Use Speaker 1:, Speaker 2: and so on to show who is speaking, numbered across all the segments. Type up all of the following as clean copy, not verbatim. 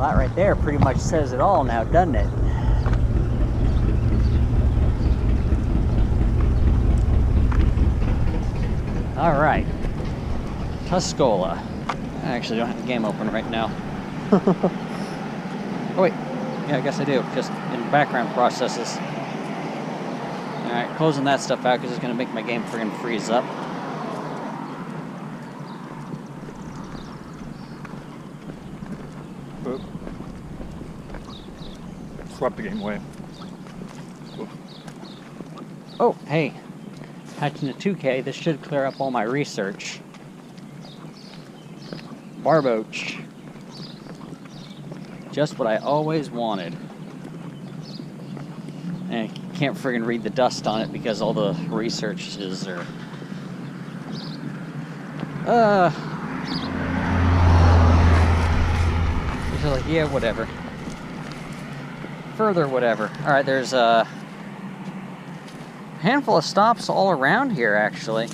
Speaker 1: Well, that right there pretty much says it all now, doesn't it? All right, Tuscola. I actually don't have the game open right now. Oh wait, yeah, I guess I do, just in background processes. All right, closing that stuff out because it's gonna make my game friggin' freeze up.
Speaker 2: Oop. Swept the game away. Oof.
Speaker 1: Oh, hey, hatching a 2K, this should clear up all my research. Barboach. Just what I always wanted. And I can't friggin' read the dust on it because all the researches are... It's like, yeah, whatever. Further, whatever. Alright, there's a handful of stops all around here, actually.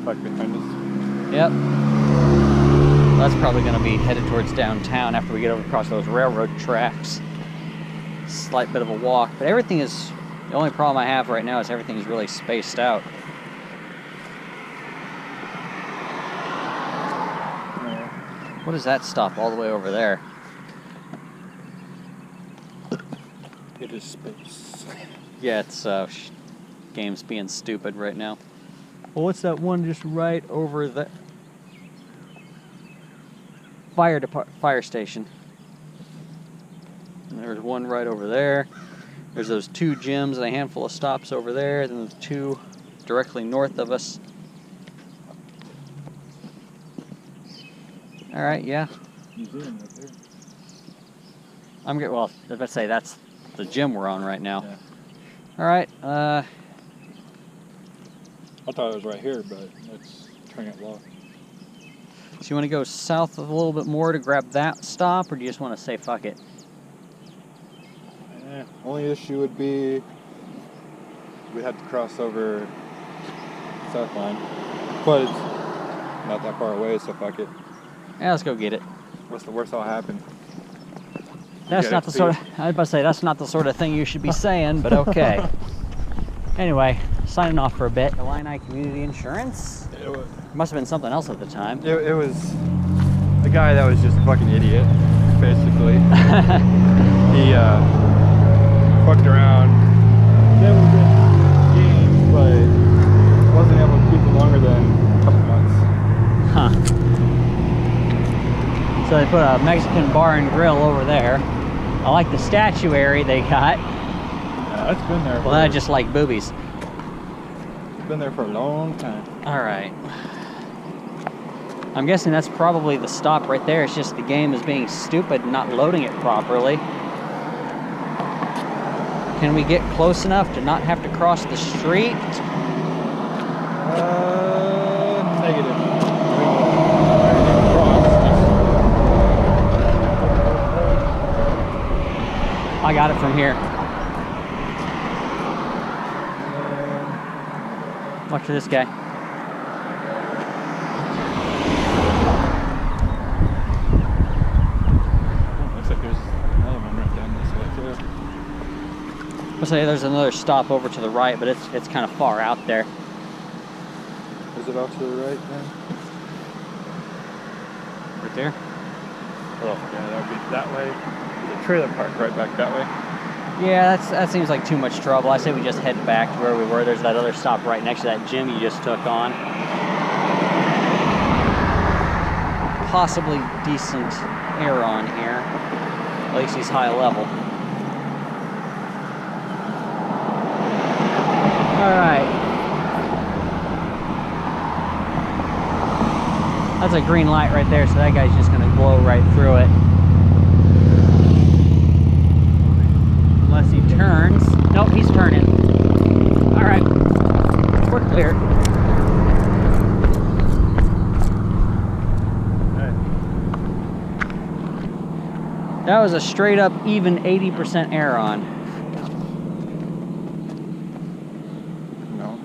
Speaker 2: Back behind us.
Speaker 1: Yep. That's probably going to be headed towards downtown after we get over across those railroad tracks. Slight bit of a walk, but everything is... The only problem I have right now is everything is really spaced out. What is that stop all the way over there?
Speaker 2: It is space.
Speaker 1: Yeah, it's game's being stupid right now. Well, what's that one just right over the fire station? And there's one right over there. There's those two gyms and a handful of stops over there. Then there's two directly north of us. All right, yeah.
Speaker 2: Museum right there.
Speaker 1: I'm good. Well, I was about to say that's the gym we're on right now.
Speaker 2: Yeah.
Speaker 1: All right.
Speaker 2: I thought it was right here, but it's turning it locked.
Speaker 1: So you want to go south a little bit more to grab that stop, or do you just want to say fuck it?
Speaker 2: Only issue would be we'd have to cross over South Line, but it's not that far away, so fuck it.
Speaker 1: Yeah, let's go get it.
Speaker 2: What's the worst that'll happen?
Speaker 1: That's not the sort of, I was about to say, that's not the sort of thing you should be saying, but okay. Anyway, signing off for a bit. Illini Community Insurance?
Speaker 2: It
Speaker 1: Must have been something else at the time.
Speaker 2: it was a guy that was just a fucking idiot, basically. He fucked around. He was a good game, but wasn't able to keep it longer than a couple months.
Speaker 1: Huh. So they put a Mexican bar and grill over there. I like the statuary they got.
Speaker 2: Yeah, that's been there.
Speaker 1: Well, I just like boobies.
Speaker 2: It's been there for a long time.
Speaker 1: All right. I'm guessing that's probably the stop right there. It's just the game is being stupid and not loading it properly. Can we get close enough to not have to cross the street?
Speaker 2: Negative.
Speaker 1: I got it from here. Watch for this guy.
Speaker 2: Looks like there's another one right down this way too.
Speaker 1: I'll say there's another stop over to the right, but it's kind of far out there.
Speaker 2: Is it off to the right then?
Speaker 1: Right there?
Speaker 2: Oh, yeah, that would be that way. There's a trailer park right back that way.
Speaker 1: Yeah, that seems like too much trouble. I say we just head back to where we were. There's that other stop right next to that gym you just took on. Possibly decent air on here. At least he's high level. All right. That's a green light right there, so that guy's just gonna blow right through it. Unless he turns. Nope, he's turning. All right, we're clear. That was a straight up even 80% air on.
Speaker 2: No.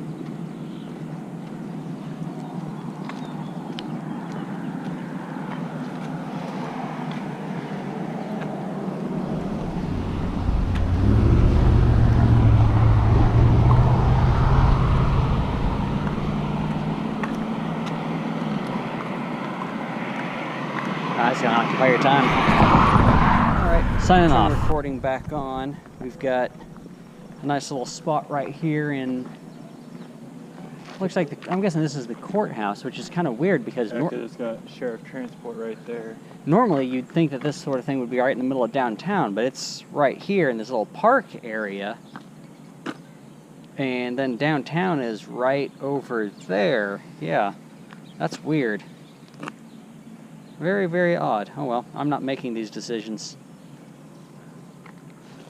Speaker 1: That's gonna occupy your time. All right, signing off. Recording back on. We've got a nice little spot right here in. Looks like I'm guessing this is the courthouse, which is kind of weird because
Speaker 2: it's got sheriff transport right there.
Speaker 1: Normally you'd think that this sort of thing would be right in the middle of downtown, but it's right here in this little park area. And then downtown is right over there. Yeah, that's weird. Very, very odd. Oh well, I'm not making these decisions.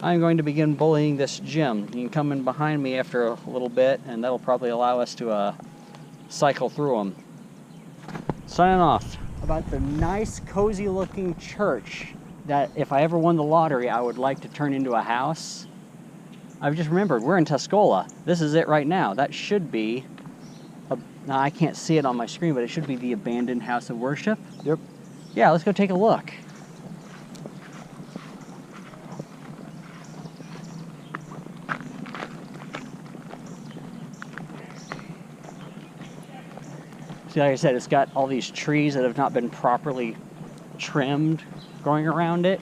Speaker 1: I'm going to begin bullying this gym. You can come in behind me after a little bit, and that'll probably allow us to cycle through them. Signing off. About the nice, cozy-looking church that if I ever won the lottery, I would like to turn into a house. I've just remembered, we're in Tuscola. This is it right now. That should be, now I can't see it on my screen, but it should be the abandoned house of worship.
Speaker 2: Yep.
Speaker 1: Yeah, let's go take a look. See, like I said, it's got all these trees that have not been properly trimmed growing around it.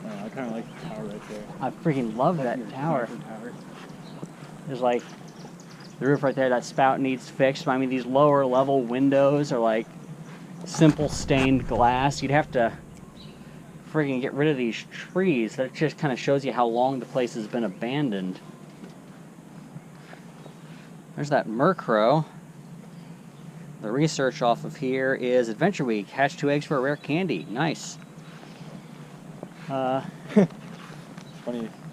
Speaker 2: I kind of like the tower right there.
Speaker 1: I freaking love that tower. There's like the roof right there, that spout needs fixed. I mean, these lower level windows are like simple stained glass. You'd have to freaking get rid of these trees. That just kind of shows you how long the place has been abandoned. There's that Murkrow. The research off of here is Adventure Week. Hatch 2 eggs for a rare candy. Nice.
Speaker 2: Funny.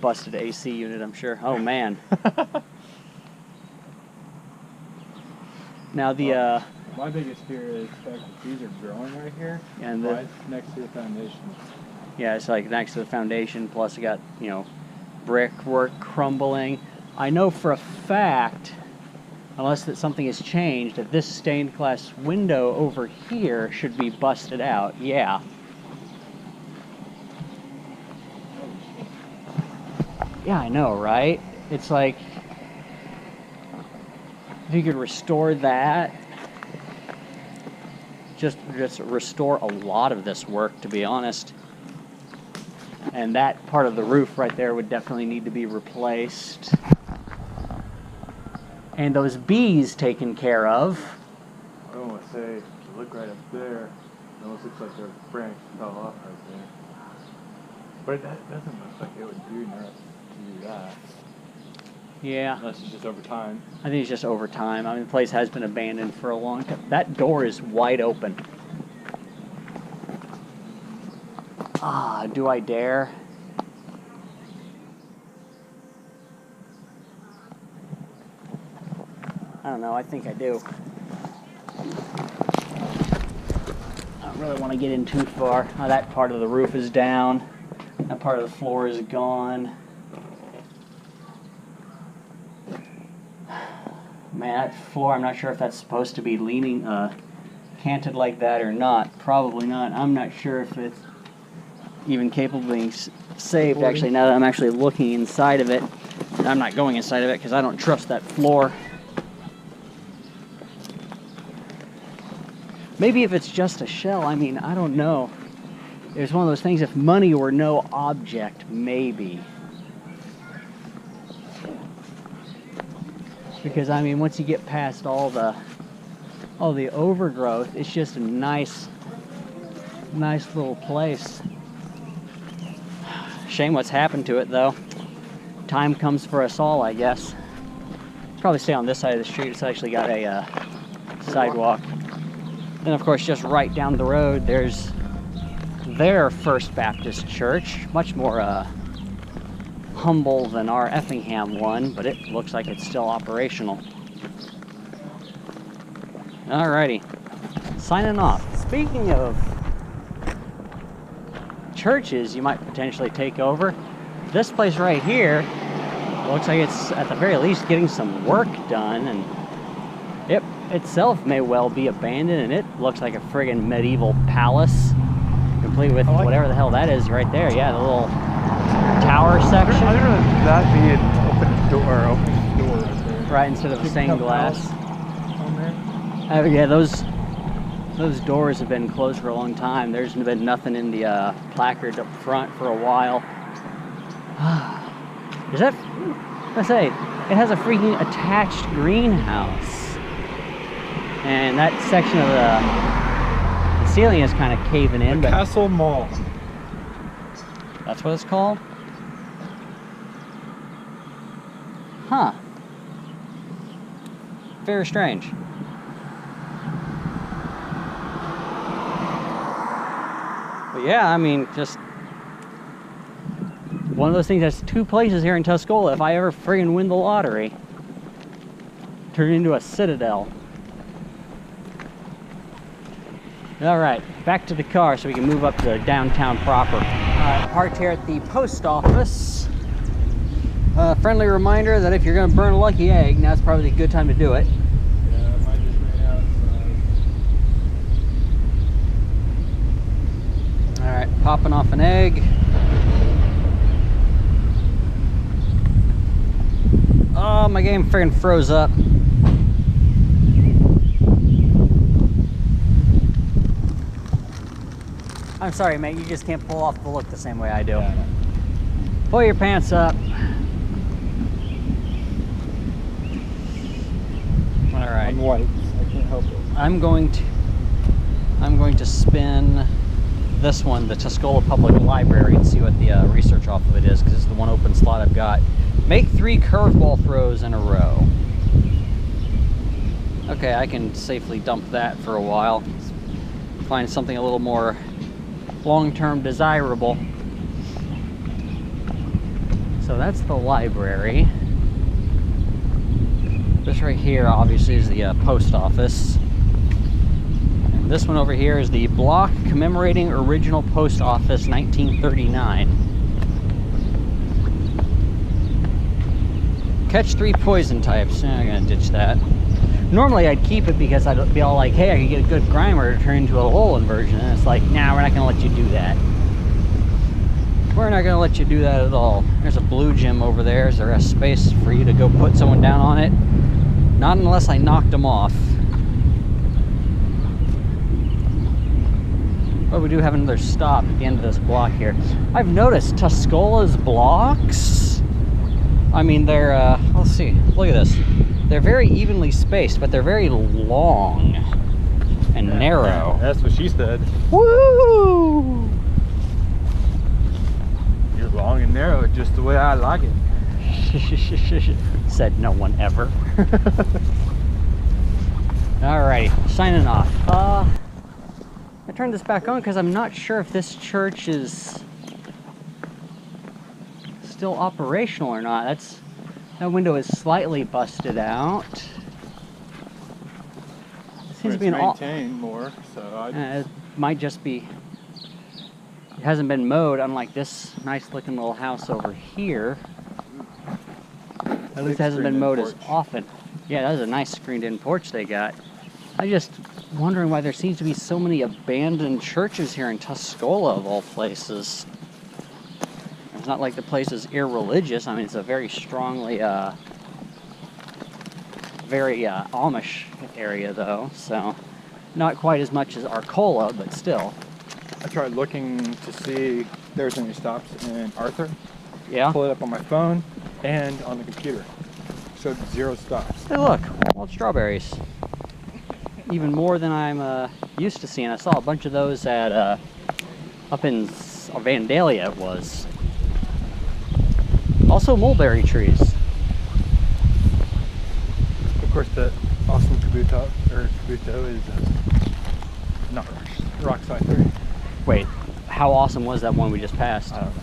Speaker 1: Busted AC unit, I'm sure. Oh, man. Now the...
Speaker 2: my biggest fear is the fact that these are growing right here.
Speaker 1: And
Speaker 2: right next to the foundation.
Speaker 1: Yeah, it's like next to the foundation. Plus you got, you know, brickwork crumbling. I know for a fact... unless that something has changed, that this stained glass window over here should be busted out. Yeah. Yeah, I know, right? It's like, if you could restore that, just restore a lot of this work, to be honest. And that part of the roof right there would definitely need to be replaced. And those bees taken care of.
Speaker 2: I don't want to say, if you look right up there, it almost looks like their branch fell off right there. But that doesn't look like it would do enough to do that.
Speaker 1: Yeah.
Speaker 2: Unless it's just over time.
Speaker 1: I think it's just over time. I mean, the place has been abandoned for a long time. That door is wide open. Ah, do I dare? I don't know, I think I do. I don't really want to get in too far. Oh, that part of the roof is down. That part of the floor is gone. Man, that floor, I'm not sure if that's supposed to be leaning, canted like that or not. Probably not. I'm not sure if it's even capable of being saved, actually, now that I'm actually looking inside of it. I'm not going inside of it because I don't trust that floor. Maybe if it's just a shell, I mean, I don't know. It's one of those things, if money were no object, maybe. Because, I mean, once you get past all the overgrowth, it's just a nice little place. Shame what's happened to it, though. Time comes for us all, I guess. Probably stay on this side of the street. It's actually got a sidewalk. And of course, just right down the road, there's their First Baptist Church. Much more humble than our Effingham one, but it looks like it's still operational. Alrighty, signing off. Speaking of churches you might potentially take over, this place right here looks like it's at the very least getting some work done, and it itself may well be abandoned, and it looks like a friggin' medieval palace, complete with whatever the hell that is right there. Yeah, the little tower section.
Speaker 2: I'd rather that be an open door right there.
Speaker 1: Right, instead of stained glass.
Speaker 2: On there.
Speaker 1: Yeah, those Those doors have been closed for a long time. There's been nothing in the placard up front for a while. Is that... I say, it has a freaking attached greenhouse. And that section of the ceiling is kind of caving in.
Speaker 2: The Castle Mall.
Speaker 1: That's what it's called? Huh. Very strange. But yeah, I mean, just one of those things. That's two places here in Tuscola. If I ever friggin' win the lottery, turn it into a citadel. All right, back to the car so we can move up to downtown proper. All right, parked here at the post office. Friendly reminder that if you're gonna burn a lucky egg, now's probably a good time to do it.
Speaker 2: Yeah, mine just ran out.
Speaker 1: All right, popping off an egg. Oh, my game friggin' froze up. I'm sorry, mate, you just can't pull off the look the same way I do.
Speaker 2: Yeah.
Speaker 1: Pull your pants up. All right.
Speaker 2: I'm white. I can't help it.
Speaker 1: I'm going to spin this one, the Tuscola Public Library, and see what the research off of it is, because it's the one open slot I've got. Make 3 curveball throws in a row. Okay, I can safely dump that for a while. Find something a little more long-term desirable. So that's the library. This right here obviously is the post office. And this one over here is the block commemorating original post office 1939. Catch 3 poison types. I'm gonna ditch that. Normally I'd keep it because I'd be all like, hey, I could get a good grimer to turn into a hole inversion. And it's like, nah, we're not gonna let you do that. We're not gonna let you do that at all. There's a blue gem over there. Is there a space for you to go put someone down on it? Not unless I knocked them off. But we do have another stop at the end of this block here. I've noticed Tuscola's blocks, I mean, they're, let's see, look at this. They're very evenly spaced, but they're very long and narrow.
Speaker 2: That's what she said.
Speaker 1: Woo!
Speaker 2: You're long and narrow, just the way I like it.
Speaker 1: Said no one ever. Alrighty, signing off. I turned this back on because I'm not sure if this church is still operational or not. That window is slightly busted out. It seems to be
Speaker 2: maintained more, so
Speaker 1: it might just be. It hasn't been mowed, unlike this nice looking little house over here. At least it hasn't been mowed as often. Yeah, that was a nice screened-in porch they got. I'm just wondering why there seems to be so many abandoned churches here in Tuscola, of all places. It's not like the place is irreligious. I mean, it's a very strongly, very Amish area, though. So, not quite as much as Arcola, but still.
Speaker 2: I tried looking to see if there's any stops in Arthur.
Speaker 1: Yeah.
Speaker 2: Pull it up on my phone and on the computer. Showed 0 stops.
Speaker 1: Hey, look, wild strawberries. Even more than I'm used to seeing. I saw a bunch of those at up in Vandalia. It was. Also mulberry trees.
Speaker 2: Of course, the awesome Kabuto is not rock scyther.
Speaker 1: Wait, how awesome was that one we just passed?
Speaker 2: I don't know.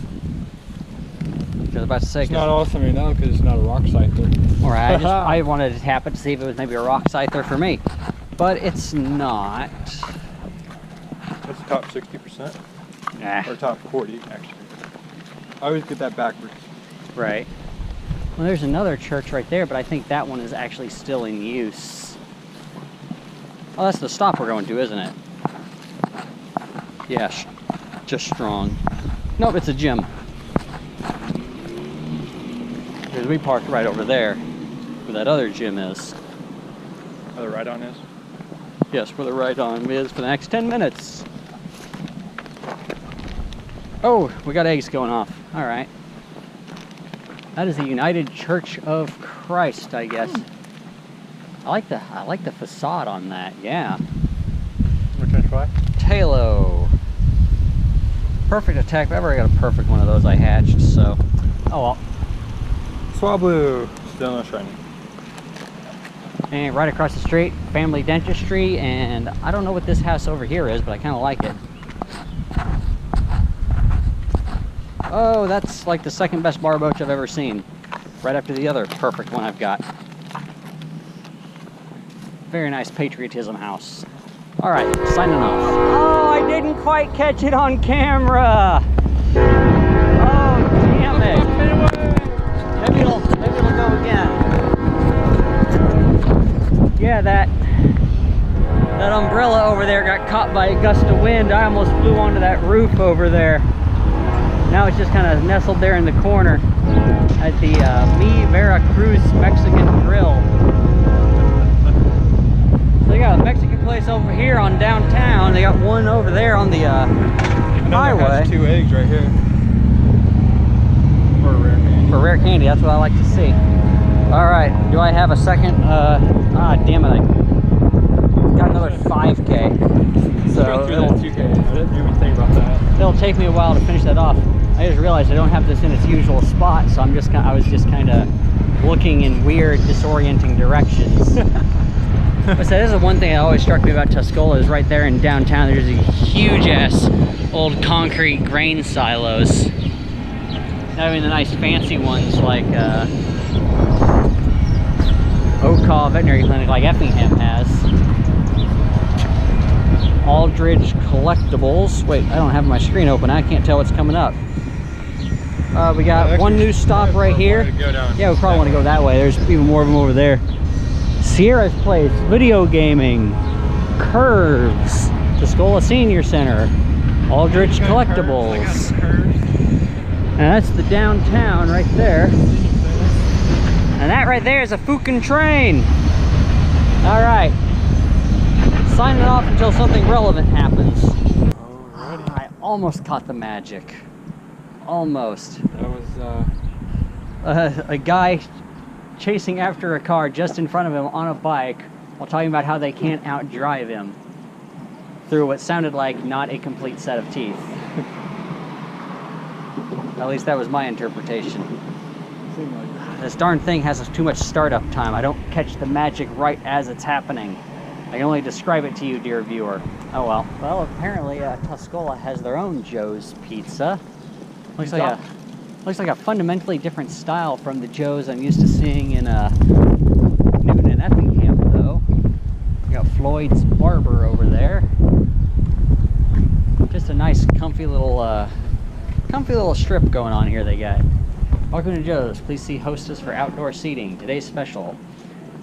Speaker 1: I was about to say.
Speaker 2: It's not awesome right now because it's not a rock scyther.
Speaker 1: All right, I wanted to tap it to see if it was maybe a rock scyther for me, but it's not.
Speaker 2: That's top 60%.
Speaker 1: Nah.
Speaker 2: Or top 40, actually. I always get that backwards.
Speaker 1: Right. Well, there's another church right there, but I think that one is actually still in use. Oh, that's the stop we're going to, isn't it? Yeah, just strong. Nope, it's a gym. Because we parked right over there, where that other gym is.
Speaker 2: Oh, the right on is?
Speaker 1: Yes, where the ride on is for the next 10 minutes. Oh, we got eggs going off. All right. That is the United Church of Christ, I guess. I like the facade on that. Yeah.
Speaker 2: Which one's why?
Speaker 1: Halo. Perfect attack. If ever I got a perfect one of those, I hatched. So, oh well.
Speaker 2: Swablu. Still no shiny.
Speaker 1: And right across the street, Family Dentistry, and I don't know what this house over here is, but I kind of like it. Oh, that's like the second best barboach I've ever seen. Right after the other perfect one I've got. Very nice patriotism house. All right, signing off. Oh, I didn't quite catch it on camera. Oh, damn it. Maybe it'll go again. Yeah, that umbrella over there got caught by a gust of wind. I almost flew onto that roof over there. Now it's just kind of nestled there in the corner at the Mi Veracruz Mexican Grill. So they got a Mexican place over here on downtown. They got one over there on the highway.
Speaker 2: Has 2 eggs right here. For rare candy.
Speaker 1: For rare candy, that's what I like to see. All right, do I have a second? Damn it, I got another 5K. So
Speaker 2: it'll 2K. I didn't even think about that.
Speaker 1: It'll take me a while to finish that off. I just realized I don't have this in its usual spot, so I was just kind of looking in weird, disorienting directions. But so this is one thing that always struck me about Tuscola is right there in downtown. There's these huge-ass old concrete grain silos. Not even the nice fancy ones like Oak Veterinary Clinic, like Effingham has. Aldridge Collectibles. Wait, I don't have my screen open. I can't tell what's coming up. We got one new stop right here. Yeah, we probably want to go that way. There's even more of them over there. Sierra's Place, video gaming, Curves, Tuscola Senior Center, Aldridge Collectibles. And that's the downtown right there. And that right there is a fucking train. All right. Signing off until something relevant happens.
Speaker 2: Alrighty.
Speaker 1: I almost caught the magic. Almost.
Speaker 2: That was
Speaker 1: A guy chasing after a car just in front of him on a bike while talking about how they can't outdrive him through what sounded like not a complete set of teeth. At least that was my interpretation.
Speaker 2: seemed like it.
Speaker 1: This darn thing has too much startup time. I don't catch the magic right as it's happening. I can only describe it to you, dear viewer. Oh well. Well, apparently Tuscola has their own Joe's Pizza. Looks like a fundamentally different style from the Joe's I'm used to seeing in Newton and Effingham, though. We got Floyd's Barber over there. Just a nice, comfy little strip going on here they got. Welcome to Joe's. Please see hostess for outdoor seating. Today's special: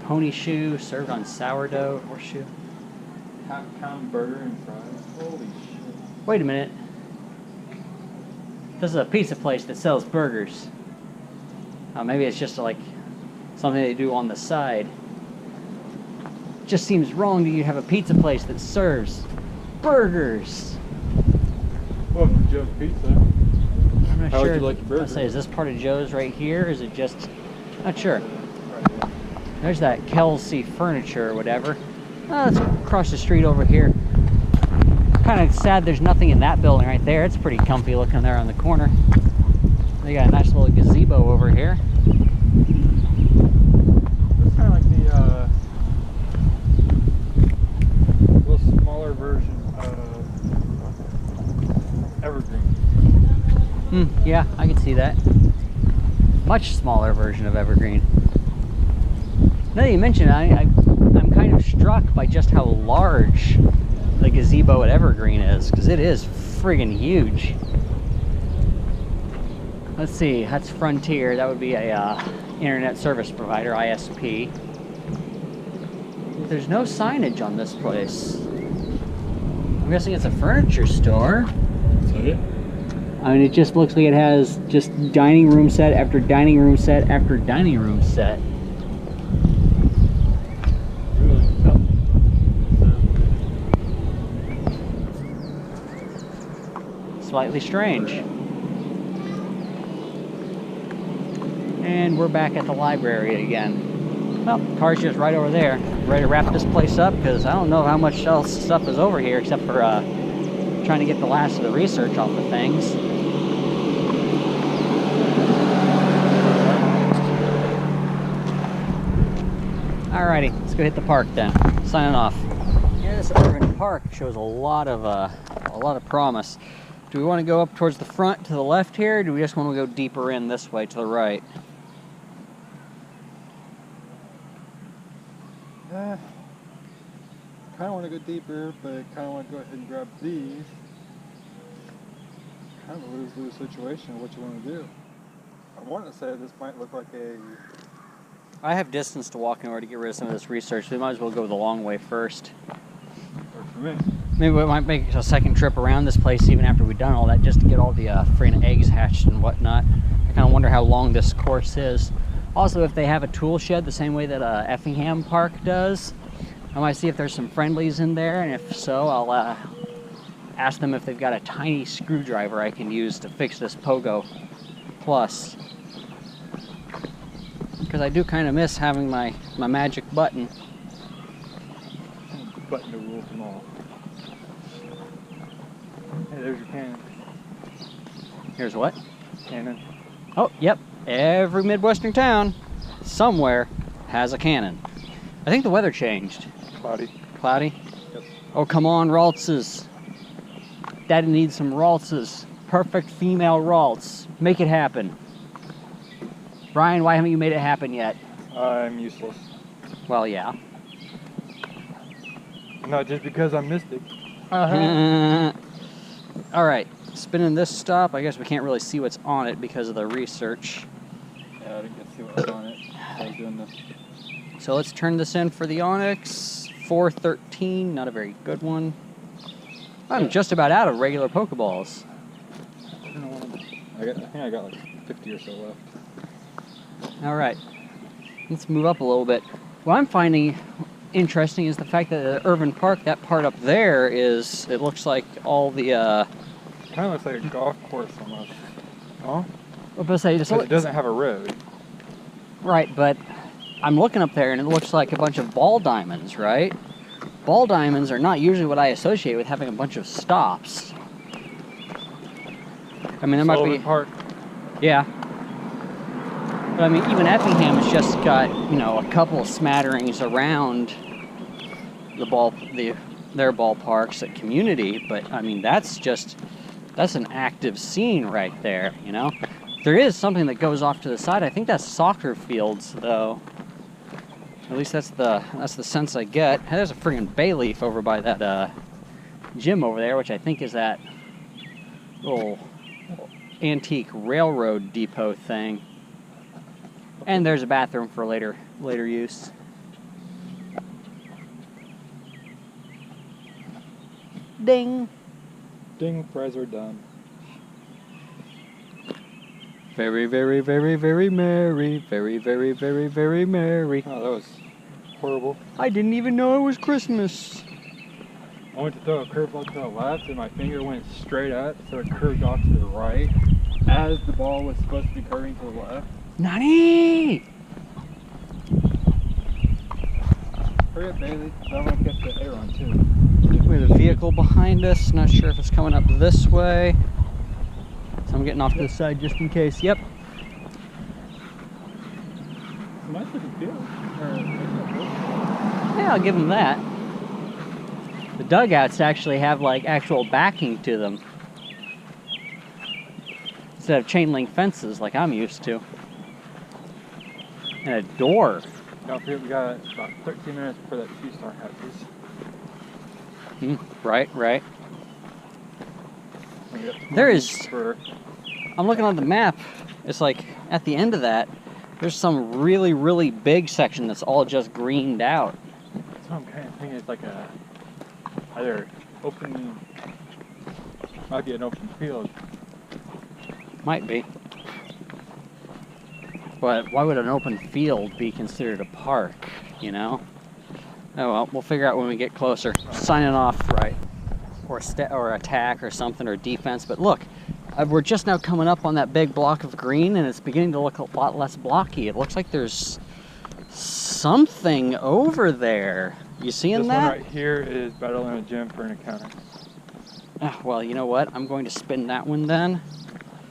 Speaker 1: pony shoe served on sourdough horseshoe.
Speaker 2: Half-pound burger and fries. Holy shit.
Speaker 1: Wait a minute. This is a pizza place that sells burgers. Maybe it's just like something they do on the side. Just seems wrong that you have a pizza place that serves burgers.
Speaker 2: Welcome to Joe's Pizza.
Speaker 1: I'm not
Speaker 2: How
Speaker 1: sure.
Speaker 2: would you like your burger?
Speaker 1: I'll say, is this part of Joe's right here? Or is it just... Not sure. There's that Kelsey Furniture or whatever. Oh, that's across the street over here. Kind of sad there's nothing in that building right there. It's pretty comfy looking there on the corner. They got a nice little gazebo over here.
Speaker 2: This is kind of like the little smaller version of Evergreen.
Speaker 1: Yeah, I can see that. Much smaller version of Evergreen. Now that you mention it, I'm kind of struck by just how large the gazebo at Evergreen is, because it is friggin' huge. Let's see, that's Frontier. That would be a internet service provider, ISP. There's no signage on this place. I'm guessing it's a furniture store.
Speaker 2: Is that it?
Speaker 1: I mean, it just looks like it has just dining room set after dining room set after dining room set. slightly strange. And we're back at the library again. Well, car's just right over there. Ready to wrap this place up because I don't know how much else stuff is over here except for trying to get the last of the research off the things. Alrighty, let's go hit the park then. Signing off. Yeah, this urban park shows a lot of promise. Do we want to go up towards the front to the left here, or do we just want to go deeper in this way to the right?
Speaker 2: Kind of want to go deeper, but kind of want to go ahead and grab these. Kind of a lose-lose situation of what you want to do. I want to say this might look like a...
Speaker 1: I have distance to walk in order to get rid of some of this research. We might as well go the long way first.
Speaker 2: Works for me.
Speaker 1: Maybe we might make a second trip around this place even after we've done all that, just to get all the freaking eggs hatched and whatnot. I kind of wonder how long this course is. Also, if they have a tool shed the same way that Effingham Park does, I might see if there's some friendlies in there, and if so, I'll ask them if they've got a tiny screwdriver I can use to fix this Pogo Plus. Because I do kind of miss having my magic button.
Speaker 2: Button to rule them all. Hey, there's your cannon.
Speaker 1: Here's what?
Speaker 2: Cannon.
Speaker 1: Oh, yep. Every Midwestern town, somewhere, has a cannon. I think the weather changed.
Speaker 2: Cloudy.
Speaker 1: Cloudy?
Speaker 2: Yep.
Speaker 1: Oh, come on, Raltzes. Daddy needs some Raltzes. Perfect female Raltz. Make it happen. Brian, why haven't you made it happen yet?
Speaker 2: I'm useless.
Speaker 1: Well, yeah.
Speaker 2: Not just because I'm Mystic.
Speaker 1: All right, spinning this stop. I guess we can't really see what's on it because of the research.
Speaker 2: Yeah, I didn't get to see what was on it. I was doing this.
Speaker 1: So let's turn this in for the Onyx. 413, not a very good one. I'm just about out of regular Pokeballs.
Speaker 2: I think I got like 50 or so left.
Speaker 1: All right, let's move up a little bit. What I'm finding interesting is the fact that the urban park, that part up there is, it looks like all the
Speaker 2: Kind of looks like a golf course almost. Huh?
Speaker 1: What was I say?
Speaker 2: But it doesn't have a road.
Speaker 1: Right, but I'm looking up there and it looks like a bunch of ball diamonds, right? Ball diamonds are not usually what I associate with having a bunch of stops. I mean, there might be...
Speaker 2: Park.
Speaker 1: Yeah. But I mean, even Effingham has just got, you know, a couple of smatterings around their ballparks at Community, but I mean, that's an active scene right there, you know? There is something that goes off to the side. I think that's soccer fields, though. At least that's the sense I get. Hey, there's a friggin' bay leaf over by that gym over there, which I think is that little antique railroad depot thing. And there's a bathroom for later use. Ding.
Speaker 2: Ding, fries are done.
Speaker 1: Very, very, very, very merry. Very, very, very, very merry.
Speaker 2: Oh, that was horrible.
Speaker 1: I didn't even know it was Christmas.
Speaker 2: I went to throw a curveball to the left and my finger went straight up, so it curved off to the right as the ball was supposed to be curving to the left.
Speaker 1: Nani!
Speaker 2: Hurry up, Bailey. I want to get the air on too.
Speaker 1: We have a vehicle behind us. Not sure if it's coming up this way. So I'm getting off to the side just in case. Yep.
Speaker 2: Nice looking field.
Speaker 1: Yeah, I'll give them that. The dugouts actually have like actual backing to them, instead of chain link fences like I'm used to. And a door.
Speaker 2: Don't forget we got about 13 minutes before that 2-star hatches.
Speaker 1: Right. There is... I'm looking on the map. It's like at the end of that, there's some really, really big section that's all just greened out.
Speaker 2: That's what I'm kind of thinking. It's like a either open, might be an open field.
Speaker 1: Might be. But why would an open field be considered a park, you know? Oh well, we'll figure out when we get closer. Signing off.
Speaker 2: Right.
Speaker 1: or attack or something, or defense. But look, we're just now coming up on that big block of green, and it's beginning to look a lot less blocky. It looks like there's something over there. You seeing
Speaker 2: this
Speaker 1: that?
Speaker 2: One right here is battling a gym for an encounter.
Speaker 1: Well, you know what? I'm going to spin that one then.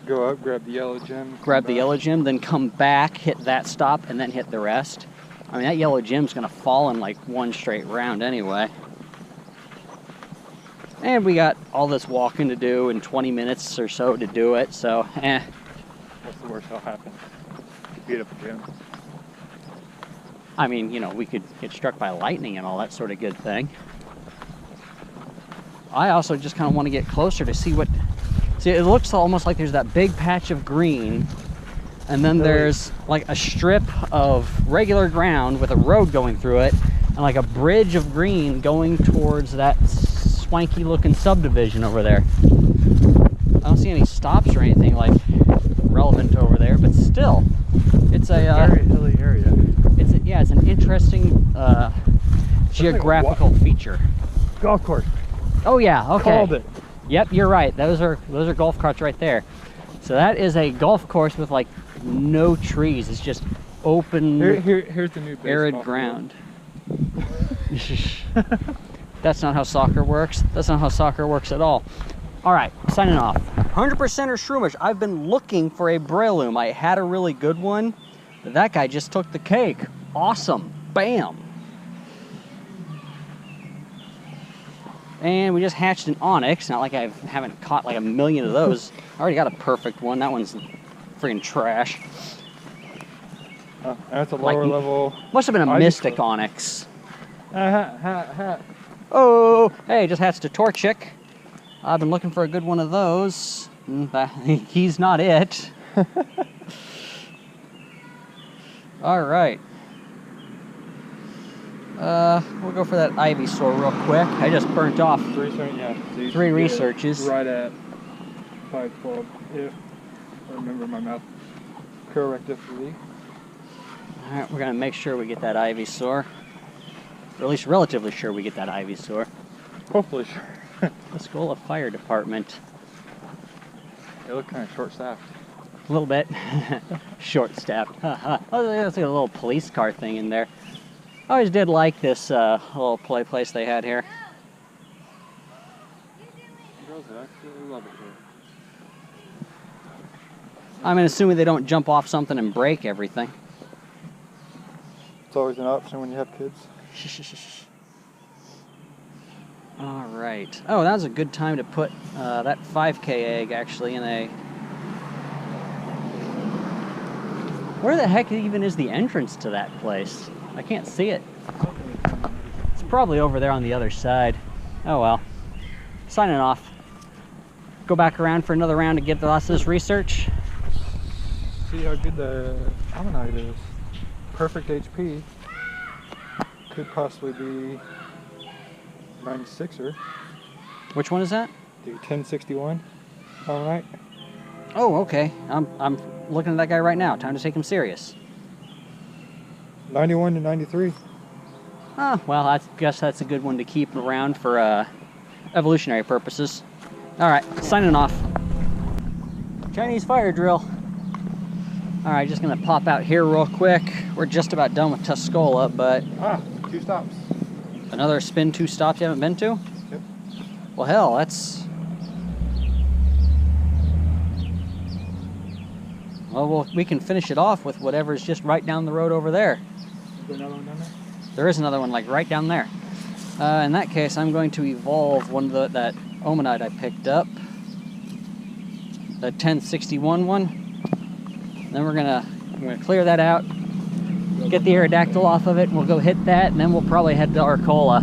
Speaker 2: Go up, grab the yellow gem.
Speaker 1: Grab the yellow gem, then come back, hit that stop, and then hit the rest. I mean, that yellow gem's going to fall in like one straight round anyway. And we got all this walking to do in 20 minutes or so to do it, so
Speaker 2: What's the worst that'll happen? Beat up a gym.
Speaker 1: I mean, you know, we could get struck by lightning and all that sort of good thing. I also just kind of want to get closer to see what... See, it looks almost like there's that big patch of green, and then there's like a strip of regular ground with a road going through it, and like a bridge of green going towards that swanky looking subdivision over there. I don't see any stops or anything like relevant over there, but still, it's a
Speaker 2: very hilly area.
Speaker 1: It's an interesting geographical feature.
Speaker 2: Golf course.
Speaker 1: Oh yeah, okay.
Speaker 2: Called it.
Speaker 1: Yep, you're right. Those are golf carts right there. So that is a golf course with like no trees. It's just open,
Speaker 2: here's the new
Speaker 1: arid ground. That's not how soccer works. That's not how soccer works at all. All right, signing off. 100% or Shroomish. I've been looking for a Breloom. I had a really good one, but that guy just took the cake. Awesome. Bam. And we just hatched an onyx. Not like I haven't caught like a million of those. I already got a perfect one. That one's freaking trash.
Speaker 2: That's a lower level.
Speaker 1: Must have been a mystic onyx. Oh, hey, just hatched a Torchic. I've been looking for a good one of those. He's not it. All right. We'll go for that Ivysaur real quick. I just burnt off 3 researches.
Speaker 2: Right at 512, if I remember my math correctly.
Speaker 1: All right, we're gonna make sure we get that Ivysaur. Or at least relatively sure we get that Ivysaur.
Speaker 2: Hopefully sure.
Speaker 1: Tuscola Fire Department.
Speaker 2: They look kind of short-staffed.
Speaker 1: A little bit. Short-staffed. Oh, there's like a little police car thing in there. I always did like this little play place they had here.
Speaker 2: Girls absolutely love it here.
Speaker 1: I mean, assuming they don't jump off something and break everything.
Speaker 2: It's always an option when you have kids.
Speaker 1: All right. Oh, that was a good time to put that 5K egg actually in a... Where the heck even is the entrance to that place? I can't see it. It's probably over there on the other side. Oh well. Signing off. Go back around for another round to get the last of this research.
Speaker 2: See how good the Ammonite is. Perfect HP. Could possibly be 96er.
Speaker 1: Which one is that?
Speaker 2: The 1061 Ammonite.
Speaker 1: Oh, okay. I'm looking at that guy right now. Time to take him serious.
Speaker 2: 91 to 93.
Speaker 1: Ah, well, I guess that's a good one to keep around for evolutionary purposes. All right, signing off. Chinese fire drill. All right, just gonna pop out here real quick. We're just about done with Tuscola, but
Speaker 2: 2 stops.
Speaker 1: another spin, 2 stops you haven't been to?
Speaker 2: Yep.
Speaker 1: Well, hell, that's... Well, we can finish it off with whatever's just right down the road over there.
Speaker 2: Is there another one down there?
Speaker 1: There is another one, like, right down there. In that case, I'm going to evolve one of that Omanite I picked up. The 1061 one. Then I'm gonna clear that out, get the Aerodactyl off of it, and we'll go hit that, and then we'll probably head to Arcola.